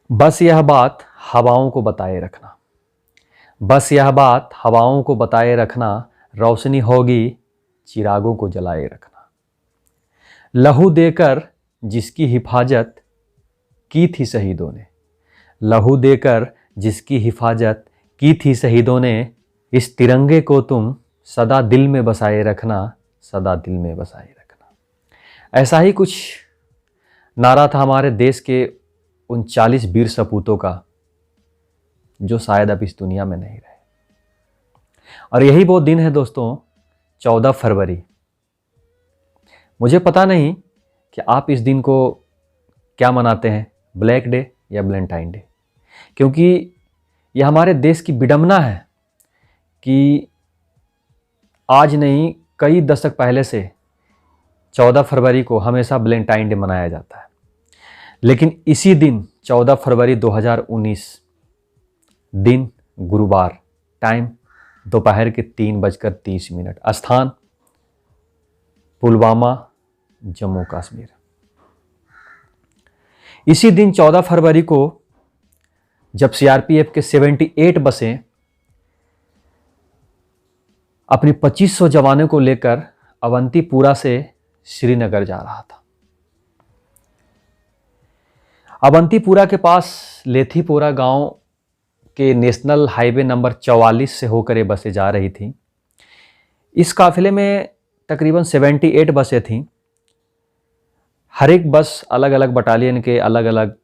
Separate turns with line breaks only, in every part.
बस यह बात हवाओं को बताए रखना। बस यह बात हवाओं को बताए रखना, रोशनी होगी चिरागों को जलाए रखना। लहू देकर जिसकी हिफाजत की थी शहीदों ने, लहू देकर जिसकी हिफाजत की थी शहीदों ने, इस तिरंगे को तुम सदा दिल में बसाए रखना, सदा दिल में बसाए रखना। ऐसा ही कुछ नारा था हमारे देश के उन 40 वीर सपूतों का जो शायद अब इस दुनिया में नहीं रहे। और यही वो दिन है दोस्तों, 14 फरवरी। मुझे पता नहीं कि आप इस दिन को क्या मनाते हैं, ब्लैक डे या वैलेंटाइन डे, क्योंकि यह हमारे देश की विडंबना है कि आज नहीं कई दशक पहले से 14 फरवरी को हमेशा वैलेंटाइन डे मनाया जाता है। लेकिन इसी दिन 14 फरवरी 2019 दिन गुरुवार, टाइम दोपहर के 3:30, स्थान पुलवामा, जम्मू कश्मीर। इसी दिन 14 फरवरी को जब सीआरपीएफ के 78 बसें अपनी 2500 जवानों को लेकर अवंतीपुरा से श्रीनगर जा रहा था। अवंतीपुरा के पास लेथीपुरा गांव के नेशनल हाईवे नंबर 44 से होकर ये बसें जा रही थी। इस काफिले में तकरीबन 78 बसें थीं। हर एक बस अलग अलग बटालियन के, अलग अलग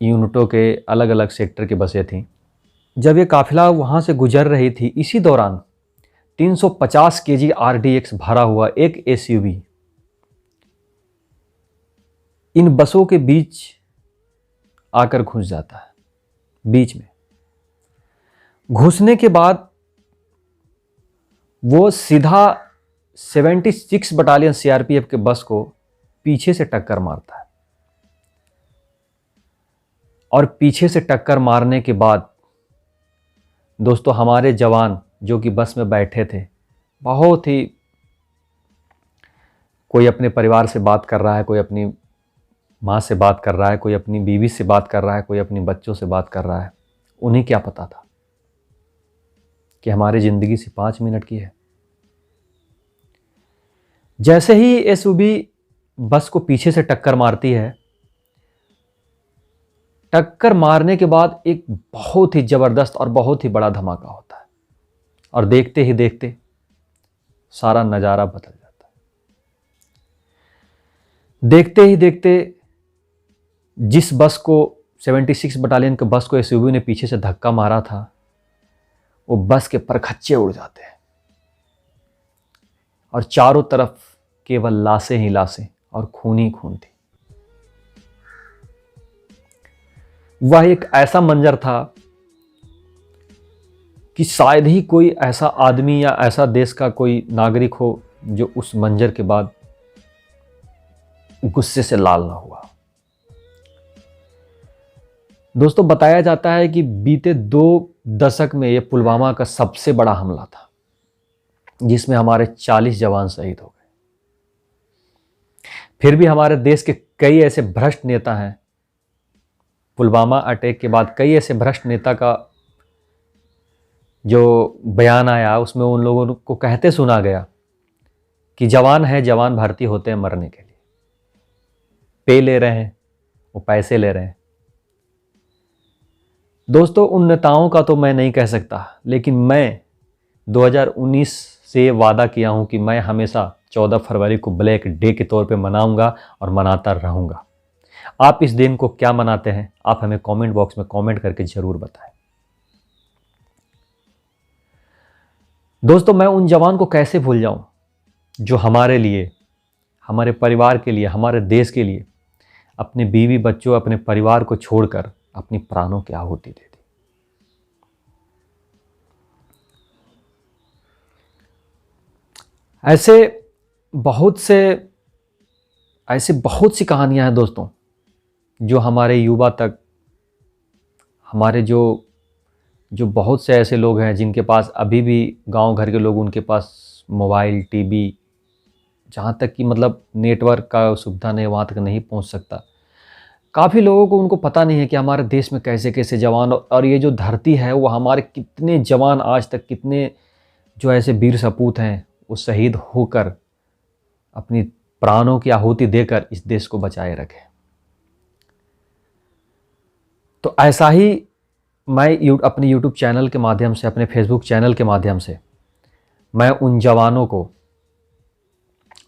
यूनिटों के, अलग अलग सेक्टर की बसें थीं। जब ये काफिला वहाँ से गुजर रही थी, इसी दौरान 350 केजी RDX भरा हुआ एक SUV इन बसों के बीच आकर घुस जाता है। बीच में घुसने के बाद वो सीधा 76 बटालियन CRPF के बस को पीछे से टक्कर मारता है। और पीछे से टक्कर मारने के बाद दोस्तों, हमारे जवान जो कि बस में बैठे थे, बहुत ही, कोई अपने परिवार से बात कर रहा है, कोई अपनी माँ से बात कर रहा है, कोई अपनी बीवी से बात कर रहा है, कोई अपनी बच्चों से बात कर रहा है। उन्हें क्या पता था कि हमारी ज़िंदगी सिर्फ 5 मिनट की है। जैसे ही SUV बस को पीछे से टक्कर मारती है, टक्कर मारने के बाद एक बहुत ही ज़बरदस्त और बहुत ही बड़ा धमाका होता है। और देखते ही देखते सारा नज़ारा बदल जाता है। देखते ही देखते जिस बस को 76 बटालियन के बस को SUV ने पीछे से धक्का मारा था, वो बस के परखच्चे उड़ जाते हैं और चारों तरफ केवल लाशें ही लाशें और खून ही खून थी। वह एक ऐसा मंजर था कि शायद ही कोई ऐसा आदमी या ऐसा देश का कोई नागरिक हो जो उस मंजर के बाद गुस्से से लाल ना हुआ। दोस्तों, बताया जाता है कि बीते 2 दशक में यह पुलवामा का सबसे बड़ा हमला था, जिसमें हमारे 40 जवान शहीद हो गए। फिर भी हमारे देश के कई ऐसे भ्रष्ट नेता हैं, पुलवामा अटैक के बाद कई ऐसे भ्रष्ट नेता का जो बयान आया, उसमें उन लोगों को कहते सुना गया कि जवान है, जवान भर्ती होते हैं मरने के लिए, पे ले रहे हैं, वो पैसे ले रहे हैं। दोस्तों, उन नेताओं का तो मैं नहीं कह सकता, लेकिन मैं 2019 से वादा किया हूं कि मैं हमेशा 14 फरवरी को ब्लैक डे के तौर पे मनाऊंगा और मनाता रहूंगा। आप इस दिन को क्या मनाते हैं, आप हमें कमेंट बॉक्स में कमेंट करके जरूर बताएं। दोस्तों, मैं उन जवान को कैसे भूल जाऊं जो हमारे लिए, हमारे परिवार के लिए, हमारे देश के लिए अपने बीवी बच्चों, अपने परिवार को छोड़कर अपनी प्राणों की आहुति दे दी। ऐसे बहुत सी कहानियां हैं दोस्तों, जो हमारे युवा तक, हमारे जो बहुत से ऐसे लोग हैं जिनके पास अभी भी, गांव घर के लोग, उनके पास मोबाइल, टीवी, जहाँ तक कि मतलब नेटवर्क का सुविधा नहीं, वहाँ तक नहीं पहुँच सकता। काफ़ी लोगों को उनको पता नहीं है कि हमारे देश में कैसे कैसे जवान, और ये जो धरती है वो हमारे कितने जवान आज तक, कितने जो ऐसे वीर सपूत हैं वो शहीद होकर अपनी प्राणों की आहुति देकर इस देश को बचाए रखे। तो ऐसा ही मैं अपने यूट्यूब चैनल के माध्यम से, अपने फेसबुक चैनल के माध्यम से मैं उन जवानों को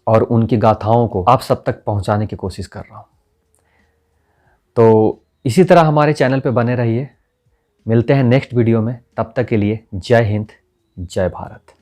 और उनकी गाथाओं को आप सब तक पहुंचाने की कोशिश कर रहा हूं। तो इसी तरह हमारे चैनल पे बने रहिए। मिलते हैं नेक्स्ट वीडियो में, तब तक के लिए जय हिंद, जय भारत।